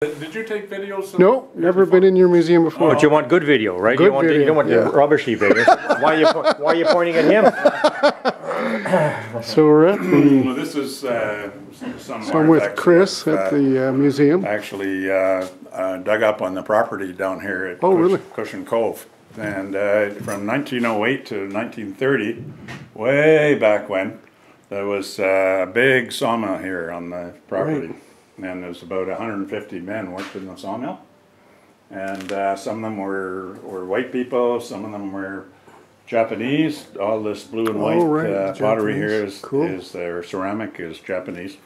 Did you take videos? No, never been in your museum before. But you want good video, right? Good you don't want video, the rubbishy video. Why are you pointing at him? So we're at the... Well, this is So I'm with Chris at the museum. Actually dug up on the property down here at Cusheon Cove. And from 1908 to 1930, way back when, there was a big sawmill here on the property. Right. And there's about 150 men worked in the sawmill. And some of them were white people, some of them were Japanese. All this blue and white pottery here is their ceramic is Japanese.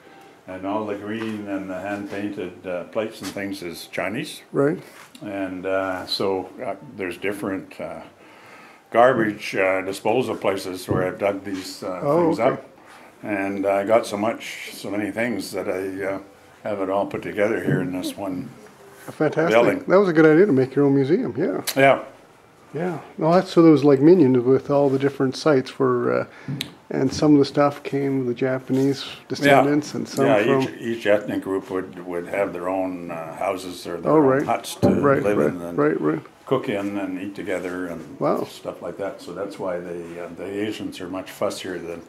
And all the green and the hand-painted plates and things is Chinese. Right. And so there's different garbage disposal places where I've dug these things up. And I got so many things that I have it all put together here in this one building. That was a good idea to make your own museum, yeah. Yeah. Yeah. Well, so there was like minions with all the different sites for, and some of the stuff came the Japanese descendants and some from... each ethnic group would have their own houses or their own huts to live in and cook in and eat together and stuff like that. So that's why the Asians are much fussier than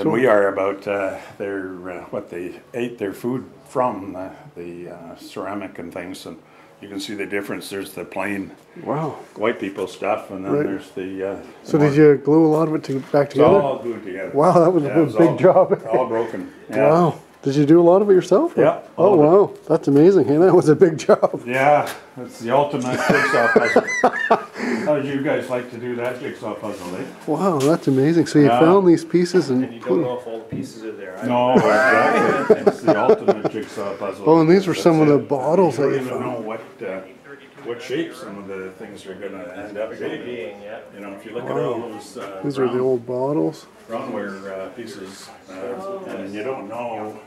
we are about what they ate their food from, the ceramic and things. And you can see the difference. There's the plain white people stuff, and then there's the... so did you glue a lot of it back together? It's all glued together. Wow, that was a big job. All broken. Yeah. Wow. Did you do a lot of it yourself? Yeah. Oh, wow. That's amazing. Hey, that was a big job. Yeah. It's the ultimate jigsaw puzzle. How did you guys like to do that jigsaw puzzle, eh? Wow, that's amazing. So you found these pieces and you don't know if all the pieces are there. No, exactly. It's the ultimate jigsaw puzzle. Oh, and these were some of the bottles that you found. You don't know what shape some of the things are going to end up being. You know, if you look at all those these are the old bottles. Roundware pieces, and you don't know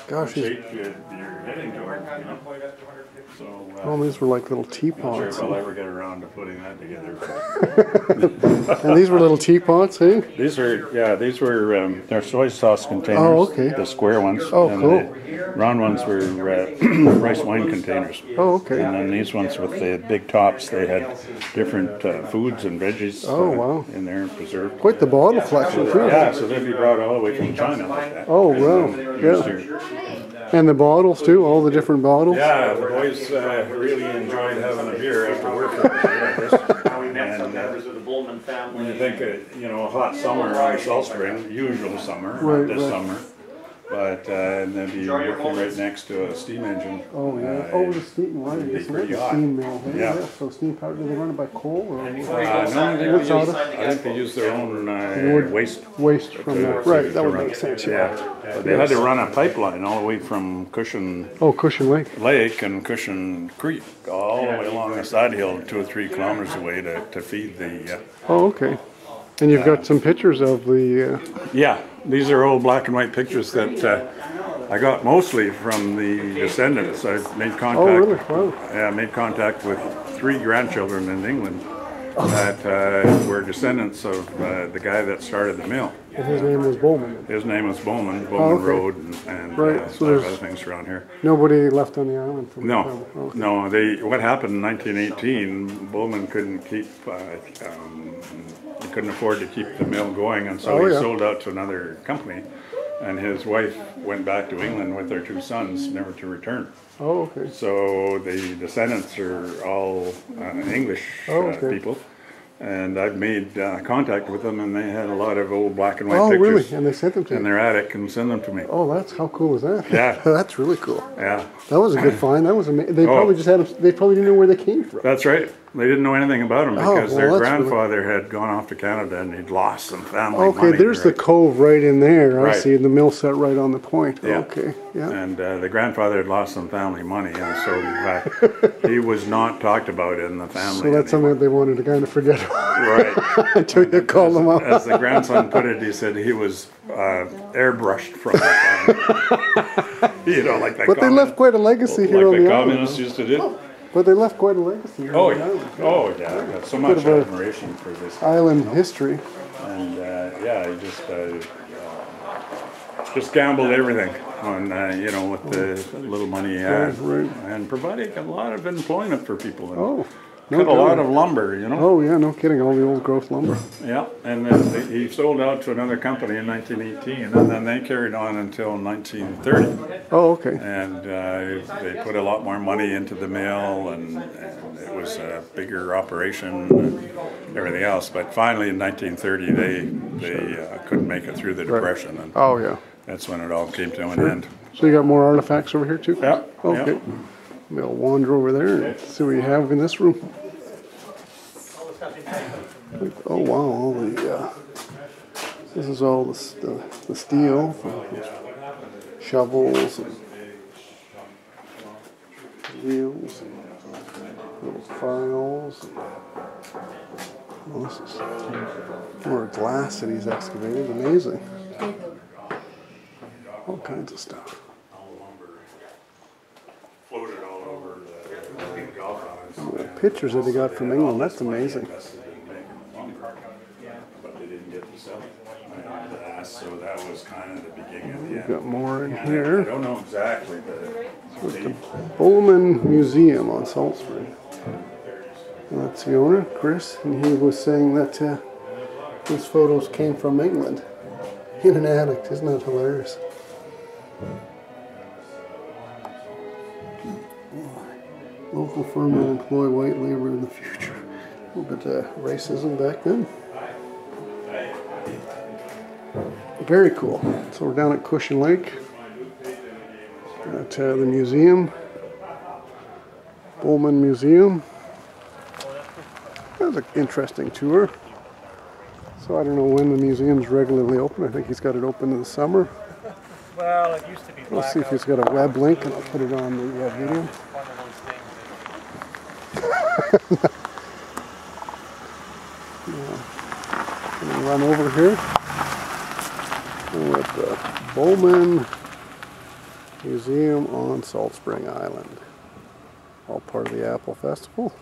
what shape you're heading toward. You know? So, these were like little teapots. I'm not sure if I'll ever get around to putting that together. And these were little teapots, eh? These were they're soy sauce containers. The square ones. Oh, cool. The round ones were rice wine containers. Oh, okay. And then these ones with the big tops, they had different foods and veggies in there preserved. Quite the bottle collection, too. Yeah, so they'd be brought all the way from China like that. Oh, wow. Yeah. And the bottles too, all the different bottles? Yeah, the boys really enjoyed having a beer after work. And Bulman family. when you think of, a hot summer or Salt Spring, usual summer, not this summer, but they'd be working right next to a steam engine. Oh, yeah. The steam, right. It's a steam mill. Yeah. So steam power, do they run it by coal? Or? No, I think they use their own waste. Waste from that. Right, that would make sense. Yeah. They had to run a pipeline all the way from Cusheon Lake and Cusheon Creek all the way along the side hill 2 or 3 kilometers away to feed the... Oh, okay. And you've got some pictures of the... Yeah, these are old black and white pictures that I got mostly from the descendants. I've made contact. Oh, really? Wow. Yeah, made contact with 3 grandchildren in England that were descendants of the guy that started the mill. And his name was Bulman. His name was Bulman Road, and so there's other things around here. Nobody left on the island from no. What happened in 1918? Bulman couldn't keep. He couldn't afford to keep the mill going, and so he sold out to another company. And his wife went back to England with their 2 sons, never to return. Oh, okay. So the descendants are all English people. And I've made contact with them, and they had a lot of old black and white pictures. Oh, really? And they sent them to you? In their attic and send them to me. Oh, how cool is that? Yeah. That's really cool. Yeah. That was a good find. That was amazing. They probably just had them, they probably didn't know where they came from. That's right. They didn't know anything about them because their grandfather had gone off to Canada and he'd lost some family money. There's the cove right in there. I see the mill set right on the point. Yeah. Okay, yeah. And the grandfather had lost some family money, and so he was not talked about in the family. So that's something that they wanted to kind of forget about. Right. Until you called them up. As the grandson put it, he said he was airbrushed from the family. Like that. But they left quite a legacy here on the island. Like the communists used to do. But they left quite a legacy here on the island. Oh, yeah. I got so much admiration for this island history. And he just gambled everything. on you know, with the little money he had, right. and providing a lot of employment for people. And Oh, cut a lot of lumber, you know. Oh yeah, no kidding. All the old growth lumber. Yeah, and then he sold out to another company in 1918, and then they carried on until 1930. Oh, okay. And they put a lot more money into the mill, and it was a bigger operation and everything else. But finally, in 1930, they couldn't make it through the Depression, and Oh yeah. that's when it all came to an end. So you got more artifacts over here too? Yeah. Okay. Yeah. Maybe I'll wander over there and see what you have in this room. Oh wow, all the this is all the steel, shovels and wheels and little files. Oh, this is more glass that he's excavated. Amazing. All kinds of stuff. Floated all over the golf Oh, the pictures that he got from England, that's amazing. But they didn't get to sell it. So that was kind of the beginning of the We've end. got more in I here. don't know exactly, but The Bulman Museum on Salt Spring. And that's the owner, Chris, and he was saying that these photos came from England in an attic. Isn't that hilarious? Local firm will employ white labor in the future. A little bit of racism back then. Very cool. So we're down at Cusheon Lake at the museum, Bulman Museum. That was an interesting tour. So I don't know when the museum's regularly open. I think he's got it open in the summer. Well, it used to be. Let's see if he's got a web link, and I'll put it on the video. Gonna run over here with the Bulman Museum on Salt Spring Island. All part of the Apple Festival.